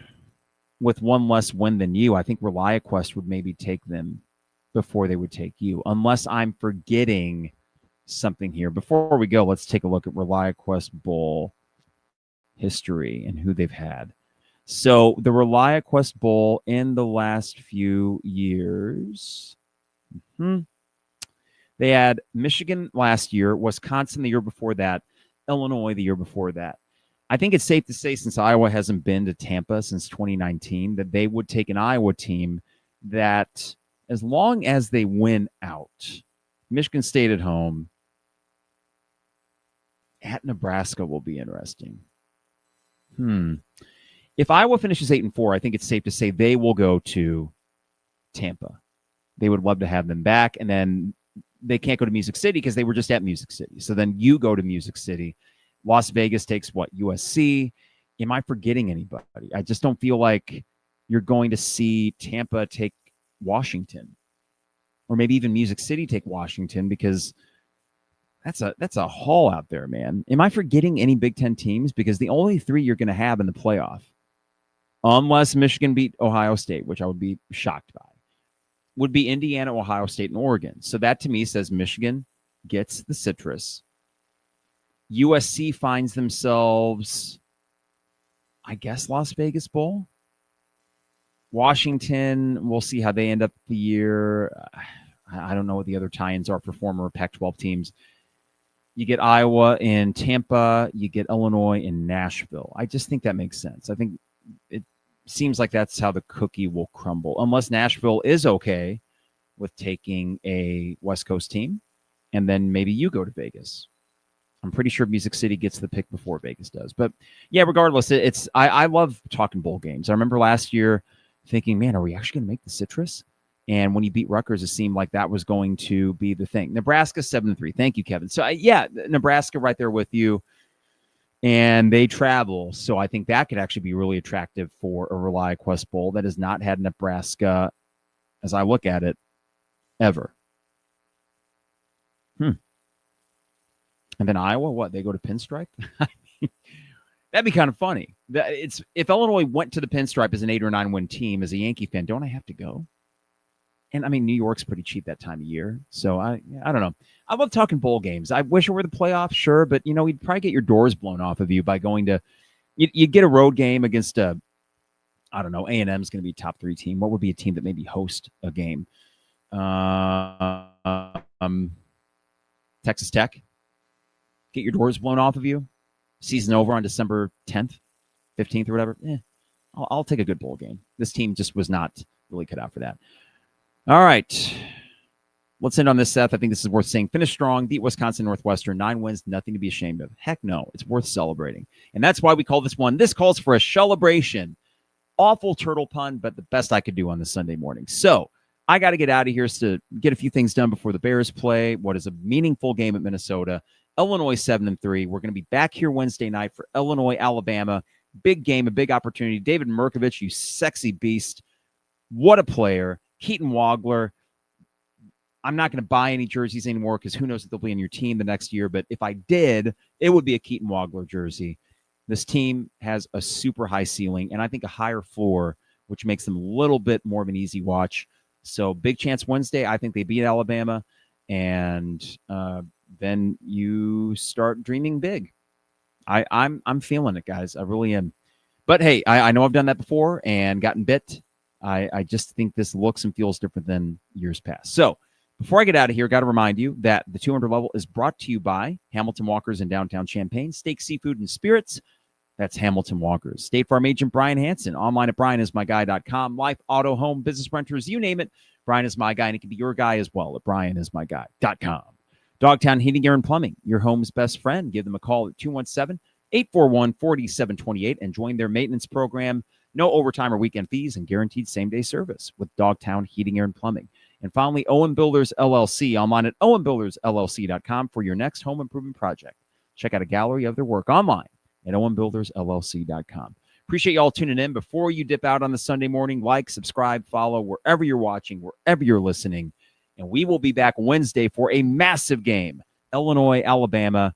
with one less win than you, I think ReliaQuest would maybe take them before they would take you, unless I'm forgetting something here. Before we go, let's take a look at ReliaQuest Bowl history and who they've had. So the ReliaQuest Bowl in the last few years, they had Michigan last year, Wisconsin the year before that, Illinois the year before that. I think it's safe to say, since Iowa hasn't been to Tampa since 2019, that they would take an Iowa team that, as long as they win out, Michigan State at home, at Nebraska will be interesting. If Iowa finishes 8-4, I think it's safe to say they will go to Tampa. They would love to have them back. And then they can't go to Music City because they were just at Music City. So then you go to Music City. Las Vegas takes what? USC. Am I forgetting anybody? I just don't feel like you're going to see Tampa take Washington, or maybe even Music City take Washington, because that's a haul out there, man. Am I forgetting any Big Ten teams? Because the only three you're going to have in the playoff, unless Michigan beat Ohio State, which I would be shocked by, would be Indiana, Ohio State, and Oregon. So that to me says Michigan gets the citrus. USC finds themselves, I guess, Las Vegas Bowl. Washington, we'll see how they end up the year. I don't know what the other tie-ins are for former Pac-12 teams. You get Iowa and Tampa. You get Illinois and Nashville. I just think that makes sense. I think it seems like that's how the cookie will crumble, unless Nashville is okay with taking a West Coast team, and then maybe you go to Vegas. I'm pretty sure Music City gets the pick before Vegas does. But yeah, regardless, I love talking bowl games. I remember last year thinking, man, are we actually going to make the citrus? And when you beat Rutgers, it seemed like that was going to be the thing. Nebraska 7-3. Thank you, Kevin. So yeah, Nebraska right there with you. And they travel. So I think that could actually be really attractive for a ReliaQuest Bowl that has not had Nebraska, as I look at it, ever. And then Iowa, what? They go to Pinstripe? That'd be kind of funny. If Illinois went to the Pinstripe as an 8 or 9 win team, as a Yankee fan, don't I have to go? And I mean, New York's pretty cheap that time of year. So I don't know. I love talking bowl games. I wish it were the playoffs, sure. But, you'd probably get your doors blown off of you by going to, you get a road game against I don't know, A&M's going to be a top 3 team. What would be a team that maybe host a game? Texas Tech. Get your doors blown off of you. Season over on December 10th, 15th, or whatever. I'll take a good bowl game. This team just was not really cut out for that. All right. Let's end on this, Seth. I think this is worth saying. Finish strong, beat Wisconsin Northwestern, 9 wins, nothing to be ashamed of. Heck no, it's worth celebrating. And that's why we call this one. This calls for a Shellebration. Awful turtle pun, but the best I could do on this Sunday morning. So I got to get out of here to get a few things done before the Bears play what is a meaningful game at Minnesota. Illinois 7-3. We're going to be back here Wednesday night for Illinois, Alabama. Big game, a big opportunity. David Merkovich, you sexy beast. What a player. Keaton Wagler. I'm not going to buy any jerseys anymore because who knows if they'll be in your team the next year. But if I did, it would be a Keaton Wagler jersey. This team has a super high ceiling and I think a higher floor, which makes them a little bit more of an easy watch. So big chance Wednesday. I think they beat Alabama. And then you start dreaming big. I'm feeling it, guys. I really am. But hey, I know I've done that before and gotten bit. I just think this looks and feels different than years past. So before I get out of here, got to remind you that the 200 level is brought to you by Hamilton Walkers in downtown Champaign, Steak, Seafood, and Spirits. That's Hamilton Walkers. State Farm agent Brian Hansen, online at brianismyguy.com. Life, auto, home, business renters, you name it. Brian is my guy, and it can be your guy as well at brianismyguy.com. Dogtown Heating, Air, and Plumbing, your home's best friend. Give them a call at 217-841-4728 and join their maintenance program. No overtime or weekend fees and guaranteed same-day service with Dogtown Heating, Air, and Plumbing. And finally, Owen Builders, LLC. online at owenbuildersllc.com for your next home improvement project. Check out a gallery of their work online at owenbuildersllc.com. Appreciate you all tuning in. Before you dip out on the Sunday morning, like, subscribe, follow wherever you're watching, wherever you're listening. And we will be back Wednesday for a massive game. Illinois, Alabama,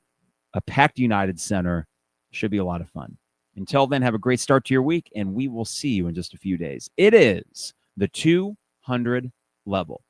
a packed United Center. Should be a lot of fun. Until then, have a great start to your week, and we will see you in just a few days. It is the 200 level.